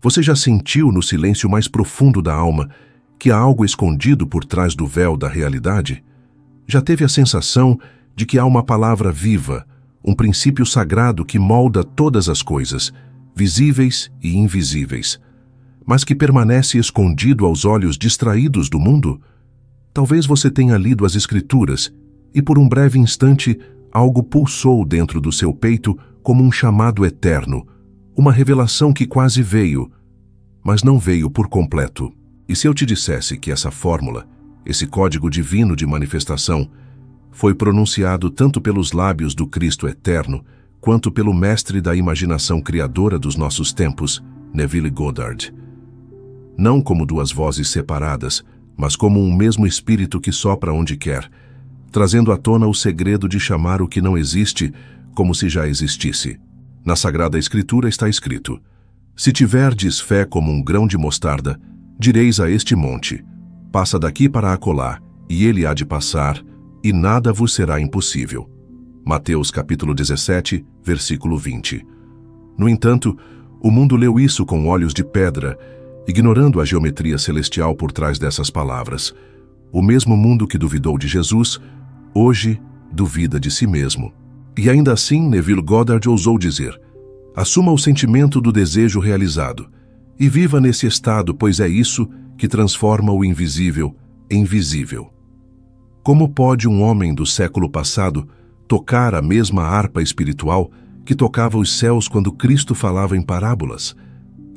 Você já sentiu no silêncio mais profundo da alma que há algo escondido por trás do véu da realidade? Já teve a sensação de que há uma palavra viva, um princípio sagrado que molda todas as coisas, visíveis e invisíveis, mas que permanece escondido aos olhos distraídos do mundo? Talvez você tenha lido as Escrituras e por um breve instante algo pulsou dentro do seu peito como um chamado eterno, uma revelação que quase veio, mas não veio por completo. E se eu te dissesse que essa fórmula, esse código divino de manifestação, foi pronunciado tanto pelos lábios do Cristo eterno, quanto pelo mestre da imaginação criadora dos nossos tempos, Neville Goddard? Não como duas vozes separadas, mas como um mesmo espírito que sopra onde quer, trazendo à tona o segredo de chamar o que não existe como se já existisse. Na Sagrada Escritura está escrito: se tiverdes fé como um grão de mostarda, direis a este monte: passa daqui para acolá, e ele há de passar, e nada vos será impossível. Mateus capítulo 17, versículo 20. No entanto, o mundo leu isso com olhos de pedra, ignorando a geometria celestial por trás dessas palavras. O mesmo mundo que duvidou de Jesus, hoje duvida de si mesmo. E ainda assim, Neville Goddard ousou dizer: assuma o sentimento do desejo realizado e viva nesse estado, pois é isso que transforma o invisível em visível. Como pode um homem do século passado tocar a mesma harpa espiritual que tocava os céus quando Cristo falava em parábolas?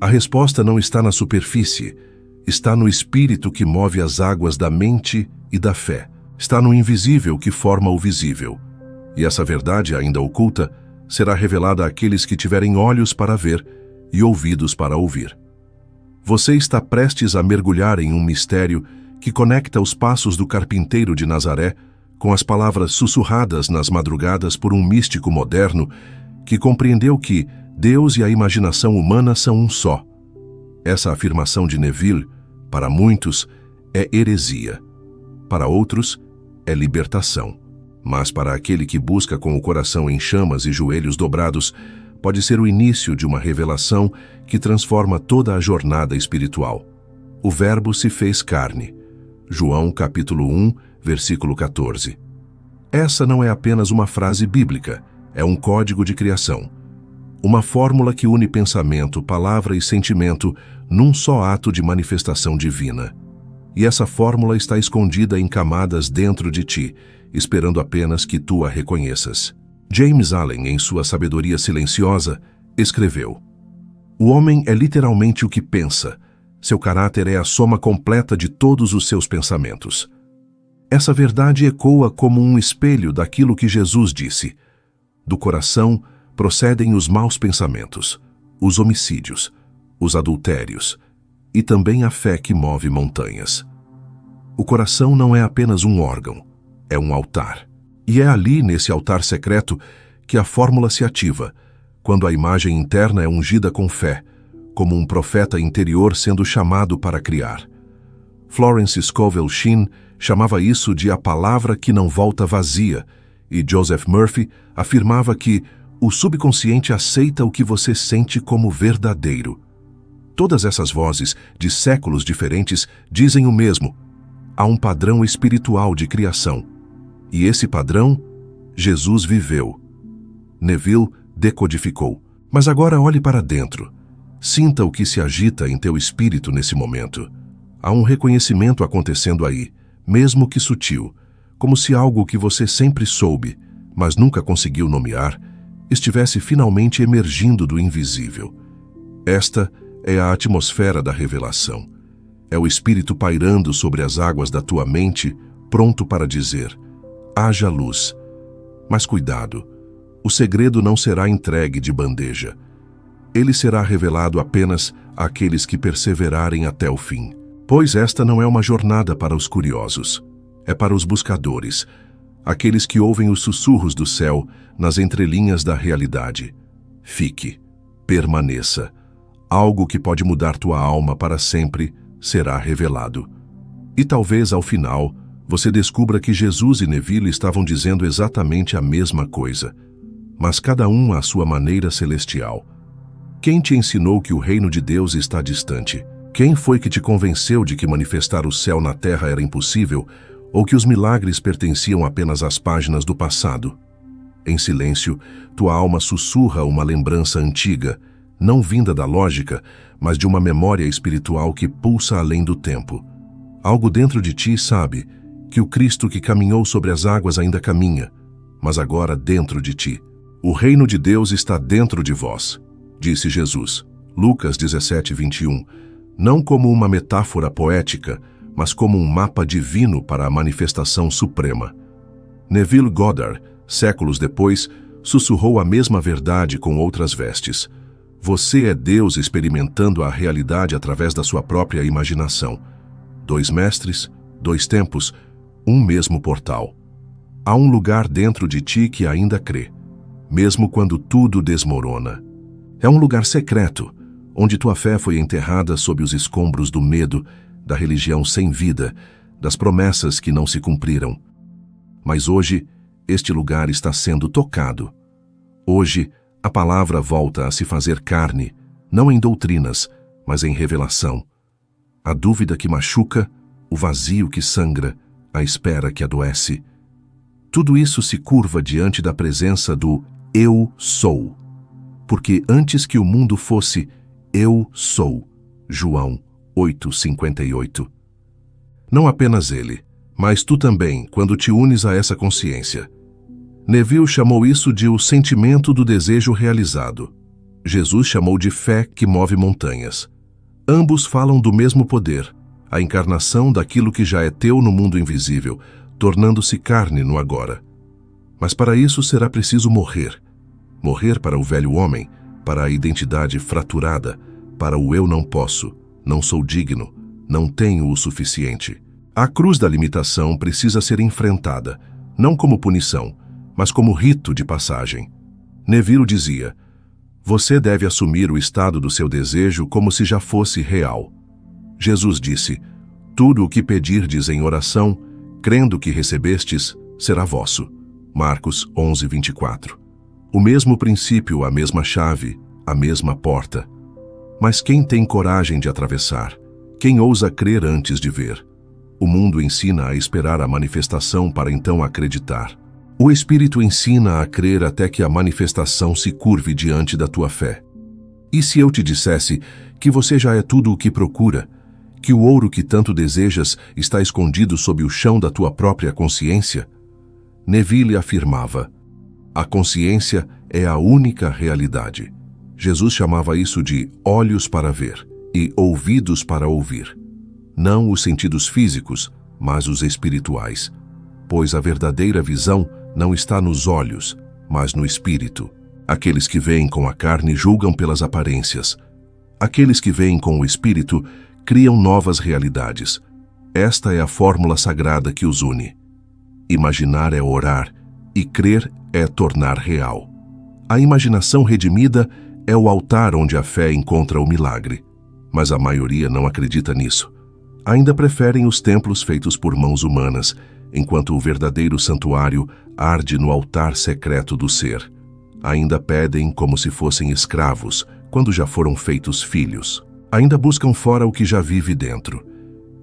A resposta não está na superfície, está no espírito que move as águas da mente e da fé. Está no invisível que forma o visível. E essa verdade ainda oculta será revelada àqueles que tiverem olhos para ver e ouvidos para ouvir. Você está prestes a mergulhar em um mistério que conecta os passos do carpinteiro de Nazaré com as palavras sussurradas nas madrugadas por um místico moderno que compreendeu que Deus e a imaginação humana são um só. Essa afirmação de Neville, para muitos, é heresia. Para outros, é libertação. Mas para aquele que busca com o coração em chamas e joelhos dobrados, pode ser o início de uma revelação que transforma toda a jornada espiritual. O Verbo se fez carne. João capítulo 1, versículo 14. Essa não é apenas uma frase bíblica, é um código de criação. Uma fórmula que une pensamento, palavra e sentimento num só ato de manifestação divina. E essa fórmula está escondida em camadas dentro de ti, esperando apenas que tu a reconheças. James Allen, em sua sabedoria silenciosa, escreveu: o homem é literalmente o que pensa. Seu caráter é a soma completa de todos os seus pensamentos. Essa verdade ecoa como um espelho daquilo que Jesus disse: do coração procedem os maus pensamentos, os homicídios, os adultérios e também a fé que move montanhas. O coração não é apenas um órgão, é um altar. E é ali, nesse altar secreto, que a fórmula se ativa, quando a imagem interna é ungida com fé, como um profeta interior sendo chamado para criar. Florence Scovel Shinn chamava isso de a palavra que não volta vazia, e Joseph Murphy afirmava que o subconsciente aceita o que você sente como verdadeiro. Todas essas vozes, de séculos diferentes, dizem o mesmo: há um padrão espiritual de criação. E esse padrão, Jesus viveu. Neville decodificou. Mas agora olhe para dentro. Sinta o que se agita em teu espírito nesse momento. Há um reconhecimento acontecendo aí, mesmo que sutil, como se algo que você sempre soube, mas nunca conseguiu nomear, estivesse finalmente emergindo do invisível. Esta é a atmosfera da revelação. É o Espírito pairando sobre as águas da tua mente, pronto para dizer: haja luz. Mas cuidado, o segredo não será entregue de bandeja. Ele será revelado apenas àqueles que perseverarem até o fim. Pois esta não é uma jornada para os curiosos, é para os buscadores, aqueles que ouvem os sussurros do céu nas entrelinhas da realidade. Fique, permaneça. Algo que pode mudar tua alma para sempre será revelado. E talvez, ao final, você descubra que Jesus e Neville estavam dizendo exatamente a mesma coisa, mas cada um à sua maneira celestial. Quem te ensinou que o reino de Deus está distante? Quem foi que te convenceu de que manifestar o céu na terra era impossível ou que os milagres pertenciam apenas às páginas do passado? Em silêncio, tua alma sussurra uma lembrança antiga, não vinda da lógica, mas de uma memória espiritual que pulsa além do tempo. Algo dentro de ti sabe que o Cristo que caminhou sobre as águas ainda caminha, mas agora dentro de ti. O reino de Deus está dentro de vós, disse Jesus. Lucas 17:21. Não como uma metáfora poética, mas como um mapa divino para a manifestação suprema. Neville Goddard, séculos depois, sussurrou a mesma verdade com outras vestes. Você é Deus experimentando a realidade através da sua própria imaginação. 2 mestres, 2 tempos, um mesmo portal. Há um lugar dentro de ti que ainda crê, mesmo quando tudo desmorona. É um lugar secreto, onde tua fé foi enterrada sob os escombros do medo, da religião sem vida, das promessas que não se cumpriram. Mas hoje, este lugar está sendo tocado. Hoje, a palavra volta a se fazer carne, não em doutrinas, mas em revelação. A dúvida que machuca, o vazio que sangra, a espera que adoece. Tudo isso se curva diante da presença do Eu Sou. Porque antes que o mundo fosse, eu sou. João 8:58. Não apenas ele, mas tu também, quando te unes a essa consciência. Neville chamou isso de o sentimento do desejo realizado. Jesus chamou de fé que move montanhas. Ambos falam do mesmo poder, a encarnação daquilo que já é teu no mundo invisível, tornando-se carne no agora. Mas para isso será preciso morrer. Morrer para o velho homem, para a identidade fraturada, para o eu não posso, não sou digno, não tenho o suficiente. A cruz da limitação precisa ser enfrentada, não como punição, mas como rito de passagem. Neville dizia: você deve assumir o estado do seu desejo como se já fosse real. Jesus disse: tudo o que pedirdes em oração, crendo que recebestes, será vosso. Marcos 11:24. O mesmo princípio, a mesma chave, a mesma porta. Mas quem tem coragem de atravessar? Quem ousa crer antes de ver? O mundo ensina a esperar a manifestação para então acreditar. O Espírito ensina a crer até que a manifestação se curve diante da tua fé. E se eu te dissesse que você já é tudo o que procura, que o ouro que tanto desejas está escondido sob o chão da tua própria consciência? Neville afirmava: a consciência é a única realidade. Jesus chamava isso de olhos para ver e ouvidos para ouvir. Não os sentidos físicos, mas os espirituais. Pois a verdadeira visão não está nos olhos, mas no espírito. Aqueles que veem com a carne julgam pelas aparências. Aqueles que veem com o espírito criam novas realidades. Esta é a fórmula sagrada que os une. Imaginar é orar, e crer é tornar real. A imaginação redimida é o altar onde a fé encontra o milagre. Mas a maioria não acredita nisso. Ainda preferem os templos feitos por mãos humanas, enquanto o verdadeiro santuário arde no altar secreto do ser. Ainda pedem como se fossem escravos, quando já foram feitos filhos. Ainda buscam fora o que já vive dentro.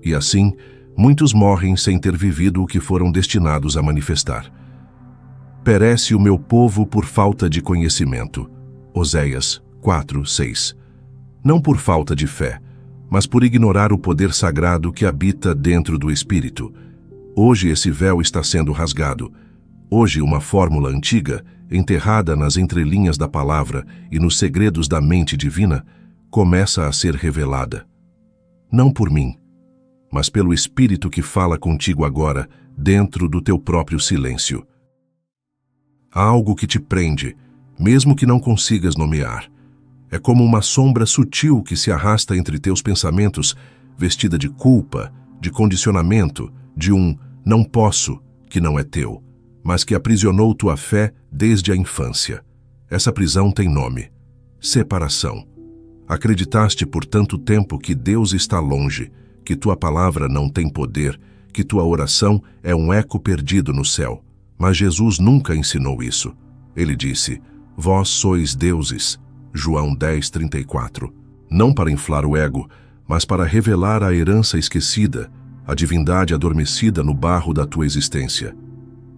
E assim, muitos morrem sem ter vivido o que foram destinados a manifestar. Perece o meu povo por falta de conhecimento. Oséias 4:6. Não por falta de fé, mas por ignorar o poder sagrado que habita dentro do Espírito. Hoje esse véu está sendo rasgado. Hoje uma fórmula antiga, enterrada nas entrelinhas da palavra e nos segredos da mente divina, começa a ser revelada. Não por mim, mas pelo Espírito que fala contigo agora, dentro do teu próprio silêncio. Há algo que te prende, mesmo que não consigas nomear. É como uma sombra sutil que se arrasta entre teus pensamentos, vestida de culpa, de condicionamento, de um não posso, que não é teu, mas que aprisionou tua fé desde a infância. Essa prisão tem nome: separação. Acreditaste por tanto tempo que Deus está longe, que tua palavra não tem poder, que tua oração é um eco perdido no céu. Mas Jesus nunca ensinou isso. Ele disse: vós sois deuses. João 10:34. Não para inflar o ego, mas para revelar a herança esquecida, a divindade adormecida no barro da tua existência.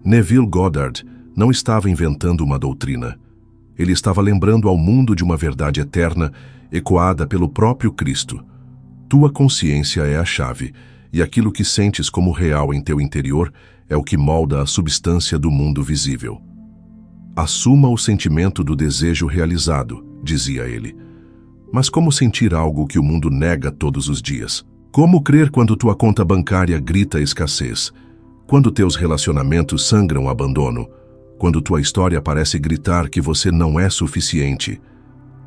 Neville Goddard não estava inventando uma doutrina. Ele estava lembrando ao mundo de uma verdade eterna, ecoada pelo próprio Cristo. Tua consciência é a chave, e aquilo que sentes como real em teu interior é o que molda a substância do mundo visível. Assuma o sentimento do desejo realizado, dizia ele. Mas como sentir algo que o mundo nega todos os dias? Como crer quando tua conta bancária grita escassez? Quando teus relacionamentos sangram abandono? Quando tua história parece gritar que você não é suficiente?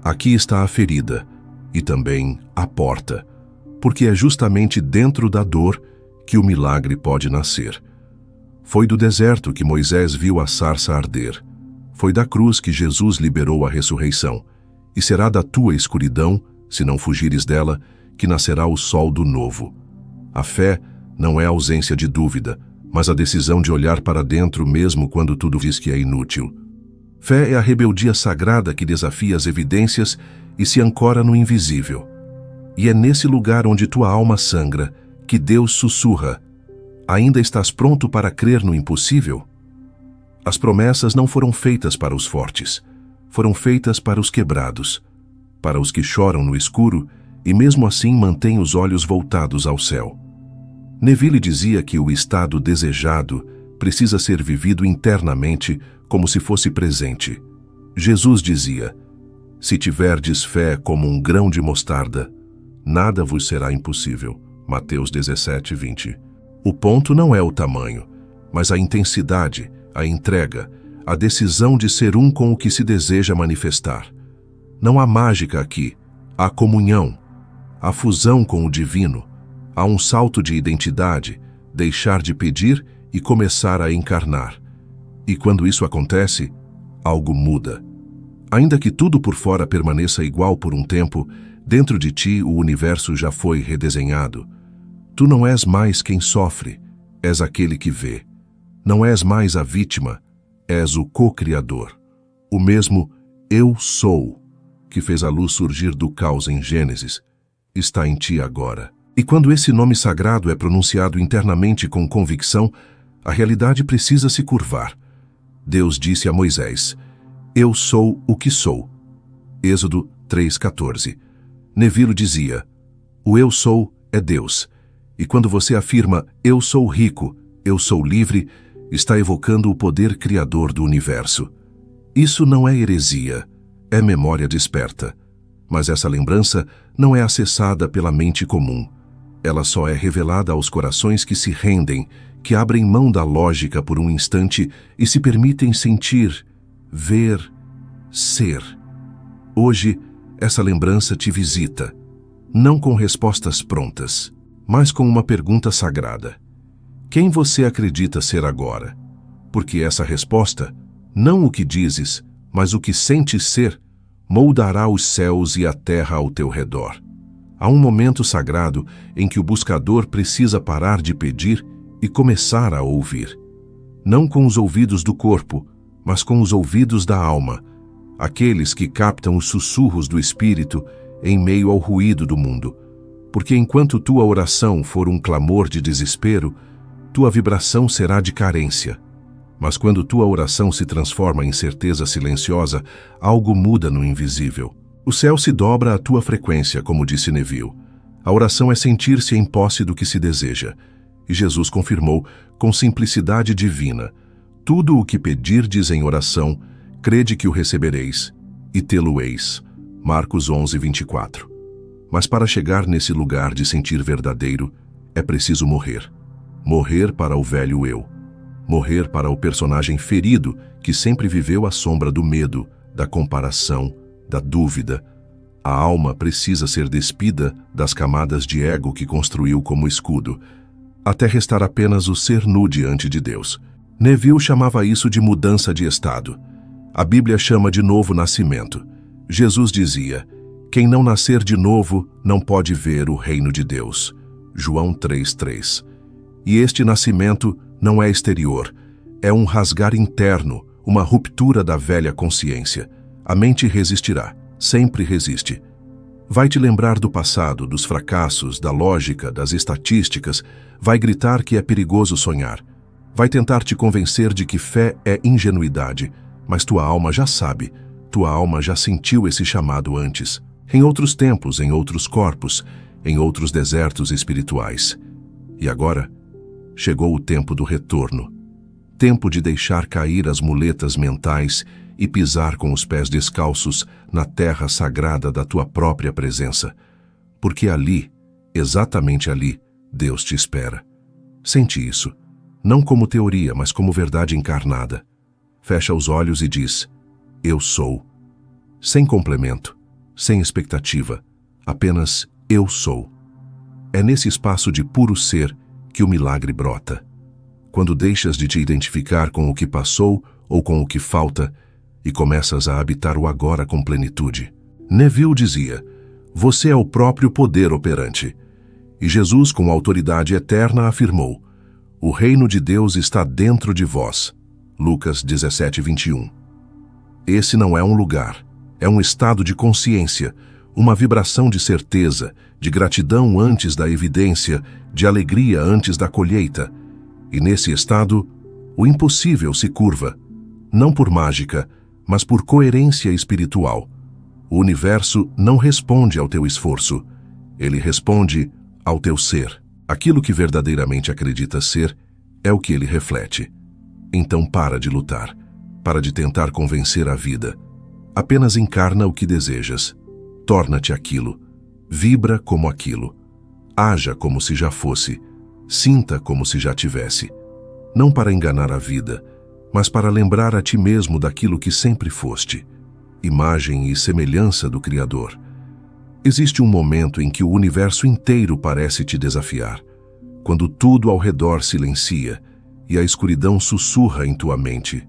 Aqui está a ferida e também a porta, porque é justamente dentro da dor que o milagre pode nascer. Foi do deserto que Moisés viu a sarça arder. Foi da cruz que Jesus liberou a ressurreição. E será da tua escuridão, se não fugires dela, que nascerá o sol do novo. A fé não é a ausência de dúvida, mas a decisão de olhar para dentro mesmo quando tudo diz que é inútil. Fé é a rebeldia sagrada que desafia as evidências e se ancora no invisível. E é nesse lugar onde tua alma sangra que Deus sussurra: ainda estás pronto para crer no impossível? As promessas não foram feitas para os fortes, foram feitas para os quebrados, para os que choram no escuro e mesmo assim mantêm os olhos voltados ao céu. Neville dizia que o estado desejado precisa ser vivido internamente como se fosse presente. Jesus dizia: se tiverdes fé como um grão de mostarda, nada vos será impossível. Mateus 17:20. O ponto não é o tamanho, mas a intensidade, a entrega, a decisão de ser um com o que se deseja manifestar. Não há mágica aqui, há comunhão, há fusão com o divino, há um salto de identidade, deixar de pedir e começar a encarnar. E quando isso acontece, algo muda. Ainda que tudo por fora permaneça igual por um tempo, dentro de ti o universo já foi redesenhado. Tu não és mais quem sofre, és aquele que vê. Não és mais a vítima, és o co-criador. O mesmo Eu Sou, que fez a luz surgir do caos em Gênesis, está em ti agora. E quando esse nome sagrado é pronunciado internamente com convicção, a realidade precisa se curvar. Deus disse a Moisés: Eu sou o que sou. Êxodo 3:14. Neville dizia: o Eu Sou é Deus. E quando você afirma Eu sou rico, eu sou livre, está evocando o poder criador do universo. Isso não é heresia, é memória desperta. Mas essa lembrança não é acessada pela mente comum. Ela só é revelada aos corações que se rendem, que abrem mão da lógica por um instante e se permitem sentir, ver, ser. Hoje, essa lembrança te visita, não com respostas prontas, mas com uma pergunta sagrada. Quem você acredita ser agora? Porque essa resposta, não o que dizes, mas o que sentes ser, moldará os céus e a terra ao teu redor. Há um momento sagrado em que o buscador precisa parar de pedir e começar a ouvir. Não com os ouvidos do corpo, mas com os ouvidos da alma, aqueles que captam os sussurros do espírito em meio ao ruído do mundo. Porque enquanto tua oração for um clamor de desespero, tua vibração será de carência. Mas quando tua oração se transforma em certeza silenciosa, algo muda no invisível. O céu se dobra à tua frequência, como disse Neville. A oração é sentir-se em posse do que se deseja. E Jesus confirmou, com simplicidade divina: tudo o que pedirdes em oração, crede que o recebereis, e tê-lo-eis. Marcos 11:24. Mas para chegar nesse lugar de sentir verdadeiro, é preciso morrer. Morrer para o velho eu. Morrer para o personagem ferido que sempre viveu à sombra do medo, da comparação, da dúvida. A alma precisa ser despida das camadas de ego que construiu como escudo, até restar apenas o ser nu diante de Deus. Neville chamava isso de mudança de estado. A Bíblia chama de novo nascimento. Jesus dizia: quem não nascer de novo não pode ver o reino de Deus. João 3:3. E este nascimento não é exterior, é um rasgar interno, uma ruptura da velha consciência. A mente resistirá, sempre resiste. Vai te lembrar do passado, dos fracassos, da lógica, das estatísticas, vai gritar que é perigoso sonhar. Vai tentar te convencer de que fé é ingenuidade, mas tua alma já sabe, tua alma já sentiu esse chamado antes, em outros tempos, em outros corpos, em outros desertos espirituais. E agora, chegou o tempo do retorno, tempo de deixar cair as muletas mentais e pisar com os pés descalços na terra sagrada da tua própria presença, porque ali, exatamente ali, Deus te espera. Sente isso, não como teoria, mas como verdade encarnada. Fecha os olhos e diz: eu sou. Sem complemento, sem expectativa, apenas eu sou. É nesse espaço de puro ser que o milagre brota. Quando deixas de te identificar com o que passou ou com o que falta e começas a habitar o agora com plenitude. Neville dizia: você é o próprio poder operante. E Jesus, com autoridade eterna, afirmou: o reino de Deus está dentro de vós. Lucas 17:21. Esse não é um lugar, é um estado de consciência, uma vibração de certeza, de gratidão antes da evidência, de alegria antes da colheita. E nesse estado, o impossível se curva, não por mágica, mas por coerência espiritual. O universo não responde ao teu esforço, ele responde ao teu ser. Aquilo que verdadeiramente acredita ser é o que ele reflete. Então para de lutar, para de tentar convencer a vida. Apenas encarna o que desejas. Torna-te aquilo. Vibra como aquilo. Haja como se já fosse. Sinta como se já tivesse. Não para enganar a vida, mas para lembrar a ti mesmo daquilo que sempre foste. Imagem e semelhança do Criador. Existe um momento em que o universo inteiro parece te desafiar, quando tudo ao redor silencia e a escuridão sussurra em tua mente.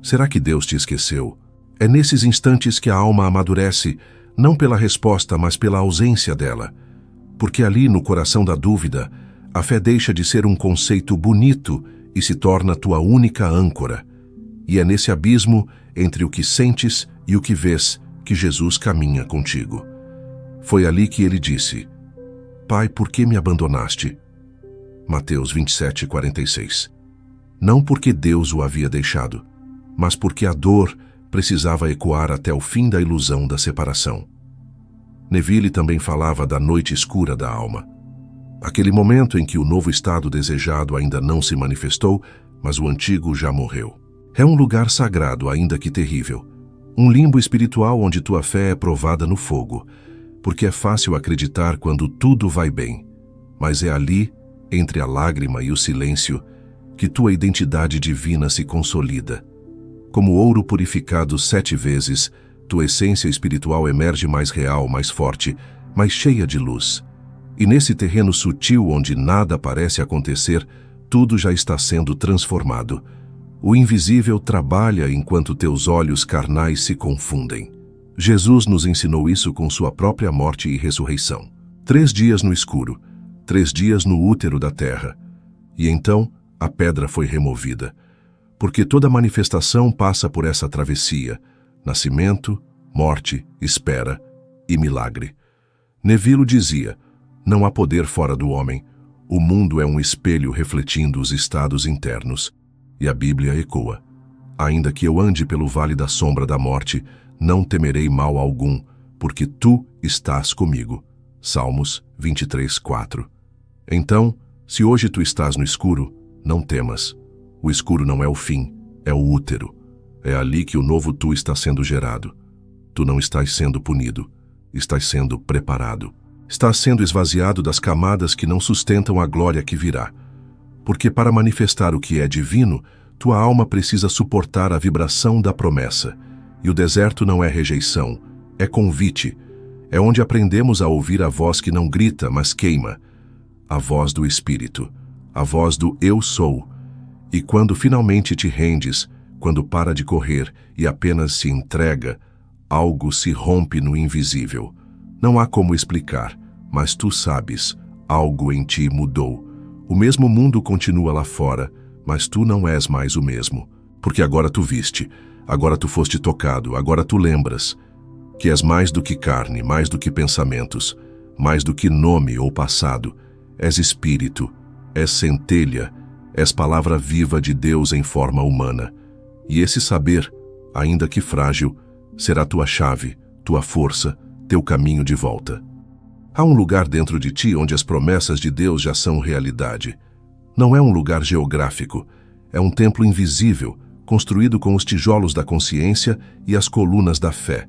Será que Deus te esqueceu? É nesses instantes que a alma amadurece, não pela resposta, mas pela ausência dela. Porque ali, no coração da dúvida, a fé deixa de ser um conceito bonito e se torna tua única âncora. E é nesse abismo, entre o que sentes e o que vês, que Jesus caminha contigo. Foi ali que ele disse: Pai, por que me abandonaste? Mateus 27:46. Não porque Deus o havia deixado, mas porque a dor precisava ecoar até o fim da ilusão da separação. Neville também falava da noite escura da alma. Aquele momento em que o novo estado desejado ainda não se manifestou, mas o antigo já morreu. É um lugar sagrado, ainda que terrível. Um limbo espiritual onde tua fé é provada no fogo, porque é fácil acreditar quando tudo vai bem. Mas é ali, entre a lágrima e o silêncio, que tua identidade divina se consolida. Como ouro purificado 7 vezes, tua essência espiritual emerge mais real, mais forte, mais cheia de luz. E nesse terreno sutil onde nada parece acontecer, tudo já está sendo transformado. O invisível trabalha enquanto teus olhos carnais se confundem. Jesus nos ensinou isso com sua própria morte e ressurreição. 3 dias no escuro, 3 dias no útero da terra. E então a pedra foi removida. Porque toda manifestação passa por essa travessia: nascimento, morte, espera e milagre. Neville dizia: não há poder fora do homem. O mundo é um espelho refletindo os estados internos. E a Bíblia ecoa: ainda que eu ande pelo vale da sombra da morte, não temerei mal algum, porque tu estás comigo. Salmos 23:4. Então, se hoje tu estás no escuro, não temas. O escuro não é o fim, é o útero. É ali que o novo tu está sendo gerado. Tu não estás sendo punido, estás sendo preparado. Estás sendo esvaziado das camadas que não sustentam a glória que virá. Porque para manifestar o que é divino, tua alma precisa suportar a vibração da promessa. E o deserto não é rejeição, é convite. É onde aprendemos a ouvir a voz que não grita, mas queima. A voz do Espírito, a voz do Eu Sou. E quando finalmente te rendes, quando para de correr e apenas se entrega, algo se rompe no invisível. Não há como explicar, mas tu sabes, algo em ti mudou. O mesmo mundo continua lá fora, mas tu não és mais o mesmo. Porque agora tu viste, agora tu foste tocado, agora tu lembras. que és mais do que carne, mais do que pensamentos, mais do que nome ou passado. És espírito, és centelha, és palavra viva de Deus em forma humana. E esse saber, ainda que frágil, será tua chave, tua força, teu caminho de volta. Há um lugar dentro de ti onde as promessas de Deus já são realidade. Não é um lugar geográfico, é um templo invisível, construído com os tijolos da consciência e as colunas da fé.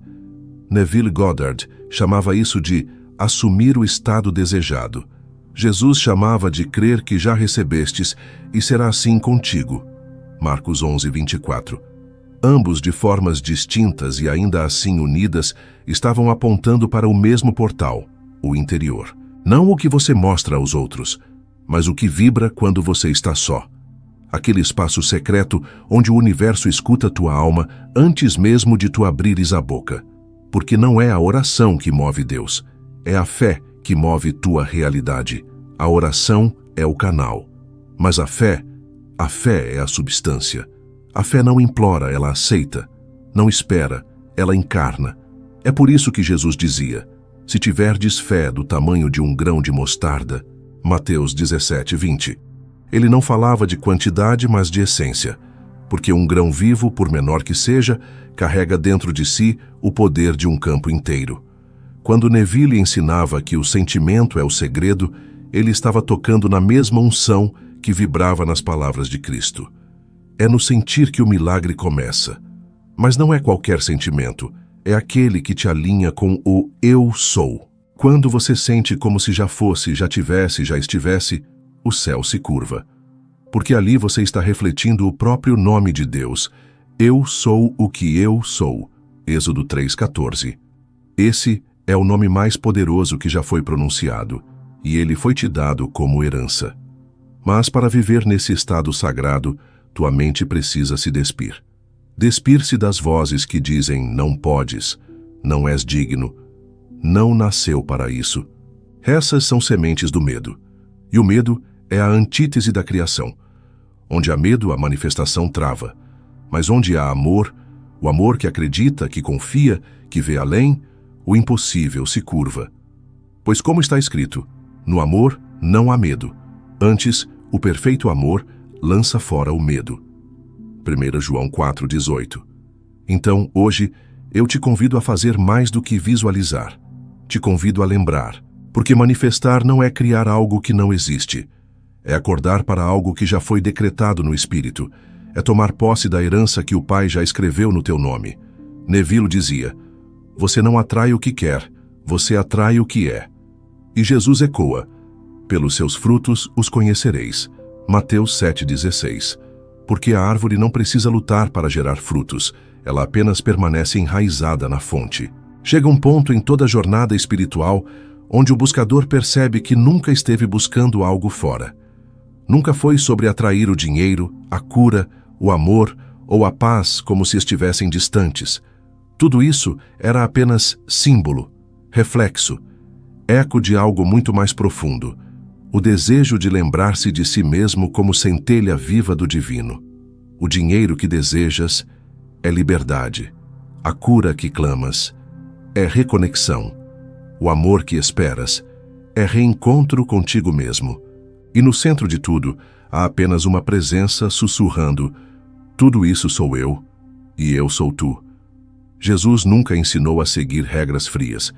Neville Goddard chamava isso de assumir o estado desejado. Jesus chamava de crer que já recebestes e será assim contigo. Marcos 11:24. Ambos, de formas distintas e ainda assim unidas, estavam apontando para o mesmo portal, o interior. Não o que você mostra aos outros, mas o que vibra quando você está só. Aquele espaço secreto onde o universo escuta tua alma antes mesmo de tu abrires a boca. Porque não é a oração que move Deus, é a fé que move tua realidade. A oração é o canal, mas a fé é a substância. A fé não implora, ela aceita. Não espera, ela encarna. É por isso que Jesus dizia, se tiverdes fé do tamanho de um grão de mostarda, Mateus 17:20. Ele não falava de quantidade, mas de essência, porque um grão vivo, por menor que seja, carrega dentro de si o poder de um campo inteiro. Quando Neville ensinava que o sentimento é o segredo, ele estava tocando na mesma unção que vibrava nas palavras de Cristo. É no sentir que o milagre começa. Mas não é qualquer sentimento, é aquele que te alinha com o eu sou. Quando você sente como se já fosse, já tivesse, já estivesse, o céu se curva. Porque ali você está refletindo o próprio nome de Deus. Eu sou o que eu sou. Êxodo 3:14. Esse é o nome mais poderoso que já foi pronunciado, e ele foi te dado como herança. Mas para viver nesse estado sagrado, tua mente precisa se despir. Despir-se das vozes que dizem não podes, não és digno, não nasceu para isso. Essas são sementes do medo. E o medo é a antítese da criação. Onde há medo, a manifestação trava. Mas onde há amor, o amor que acredita, que confia, que vê além, o impossível se curva. Pois como está escrito, no amor não há medo. Antes, o perfeito amor lança fora o medo. 1 João 4:18. Então, hoje, eu te convido a fazer mais do que visualizar. Te convido a lembrar, porque manifestar não é criar algo que não existe. É acordar para algo que já foi decretado no Espírito. É tomar posse da herança que o Pai já escreveu no teu nome. Neville dizia, você não atrai o que quer, você atrai o que é. E Jesus ecoa, pelos seus frutos os conhecereis. Mateus 7:16. Porque a árvore não precisa lutar para gerar frutos, ela apenas permanece enraizada na fonte. Chega um ponto em toda a jornada espiritual onde o buscador percebe que nunca esteve buscando algo fora. Nunca foi sobre atrair o dinheiro, a cura, o amor ou a paz como se estivessem distantes. Tudo isso era apenas símbolo, reflexo, eco de algo muito mais profundo. O desejo de lembrar-se de si mesmo como centelha viva do divino. O dinheiro que desejas é liberdade. A cura que clamas é reconexão. O amor que esperas é reencontro contigo mesmo. E no centro de tudo, há apenas uma presença sussurrando, tudo isso sou eu, e eu sou tu. Jesus nunca ensinou a seguir regras frias.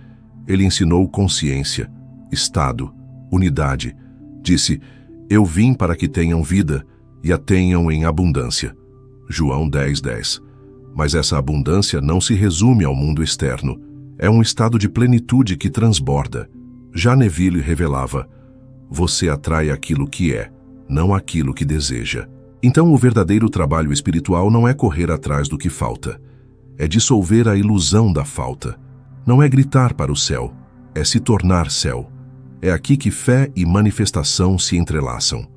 Ele ensinou consciência, estado, unidade. Disse, eu vim para que tenham vida e a tenham em abundância. João 10:10. Mas essa abundância não se resume ao mundo externo. É um estado de plenitude que transborda. Já Neville revelava, você atrai aquilo que é, não aquilo que deseja. Então o verdadeiro trabalho espiritual não é correr atrás do que falta. É dissolver a ilusão da falta. Não é gritar para o céu, é se tornar céu. É aqui que fé e manifestação se entrelaçam.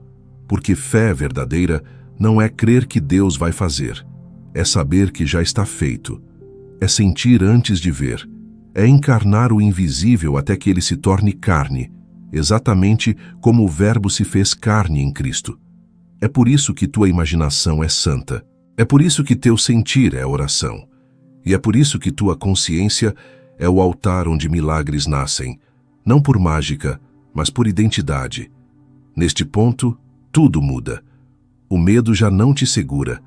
Porque fé verdadeira não é crer que Deus vai fazer. É saber que já está feito. É sentir antes de ver. É encarnar o invisível até que ele se torne carne, exatamente como o Verbo se fez carne em Cristo. É por isso que tua imaginação é santa. É por isso que teu sentir é oração. E é por isso que tua consciência é o altar onde milagres nascem, não por mágica, mas por identidade. Neste ponto, tudo muda. O medo já não te segura,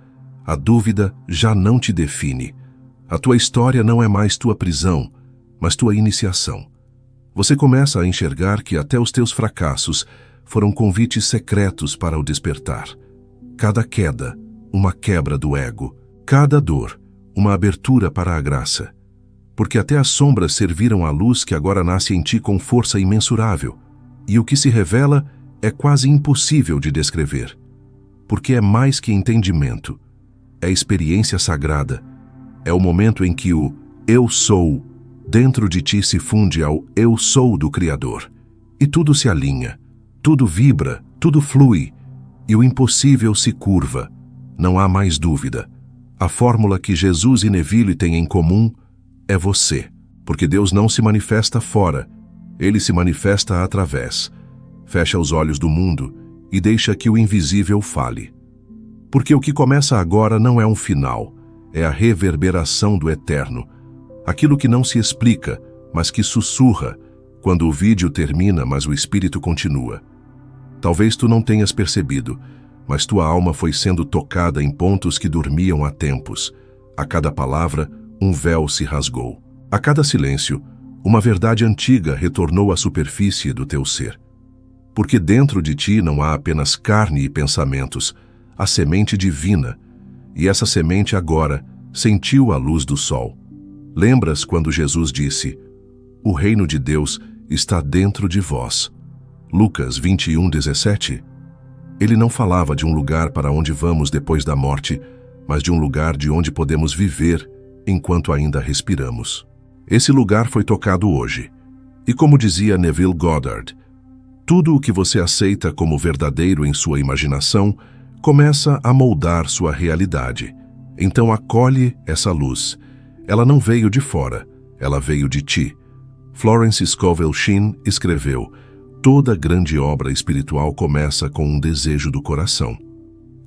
a dúvida já não te define. A tua história não é mais tua prisão, mas tua iniciação. Você começa a enxergar que até os teus fracassos foram convites secretos para o despertar. Cada queda, uma quebra do ego. Cada dor, uma abertura para a graça. Porque até as sombras serviram à luz que agora nasce em ti com força imensurável. E o que se revela é quase impossível de descrever. Porque é mais que entendimento. É experiência sagrada. É o momento em que o Eu Sou dentro de ti se funde ao Eu Sou do Criador. E tudo se alinha, tudo vibra, tudo flui. E o impossível se curva. Não há mais dúvida. A fórmula que Jesus e Neville têm em comum é você. Porque Deus não se manifesta fora. Ele se manifesta através. Fecha os olhos do mundo e deixa que o invisível fale. Porque o que começa agora não é um final. É a reverberação do eterno. Aquilo que não se explica, mas que sussurra, quando o vídeo termina, mas o espírito continua. Talvez tu não tenhas percebido, mas tua alma foi sendo tocada em pontos que dormiam há tempos. A cada palavra, um véu se rasgou. A cada silêncio, uma verdade antiga retornou à superfície do teu ser. Porque dentro de ti não há apenas carne e pensamentos, há semente divina, e essa semente agora sentiu a luz do sol. Lembras quando Jesus disse: "O reino de Deus está dentro de vós." Lucas 21:17. Ele não falava de um lugar para onde vamos depois da morte, mas de um lugar de onde podemos viver enquanto ainda respiramos. Esse lugar foi tocado hoje. E como dizia Neville Goddard, tudo o que você aceita como verdadeiro em sua imaginação começa a moldar sua realidade. Então acolhe essa luz. Ela não veio de fora, ela veio de ti. Florence Scovel Shinn escreveu: toda grande obra espiritual começa com um desejo do coração.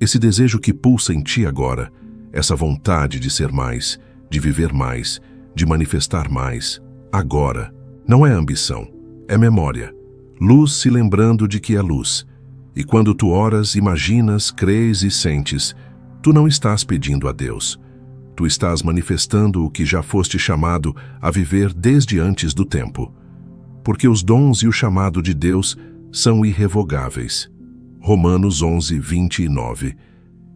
Esse desejo que pulsa em ti agora, essa vontade de ser mais, de viver mais, de manifestar mais, agora, não é ambição, é memória. Luz se lembrando de que é luz. E quando tu oras, imaginas, crês e sentes, tu não estás pedindo a Deus. Tu estás manifestando o que já foste chamado a viver desde antes do tempo. Porque os dons e o chamado de Deus são irrevogáveis. Romanos 11:29.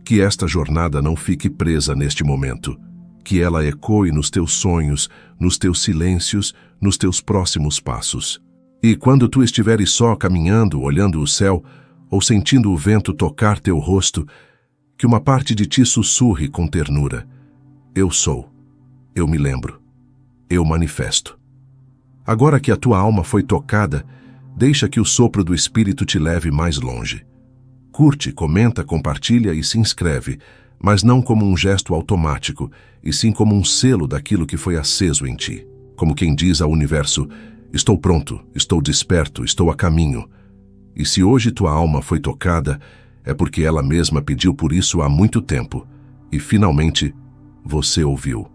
Que esta jornada não fique presa neste momento. Que ela ecoe nos teus sonhos, nos teus silêncios, nos teus próximos passos. E quando tu estiveres só caminhando, olhando o céu, ou sentindo o vento tocar teu rosto, que uma parte de ti sussurre com ternura: eu sou, eu me lembro, eu manifesto. Agora que a tua alma foi tocada, deixa que o sopro do Espírito te leve mais longe. Curte, comenta, compartilha e se inscreve, mas não como um gesto automático, e sim como um selo daquilo que foi aceso em ti. Como quem diz ao universo: estou pronto, estou desperto, estou a caminho. E se hoje tua alma foi tocada, é porque ela mesma pediu por isso há muito tempo. E finalmente, você ouviu.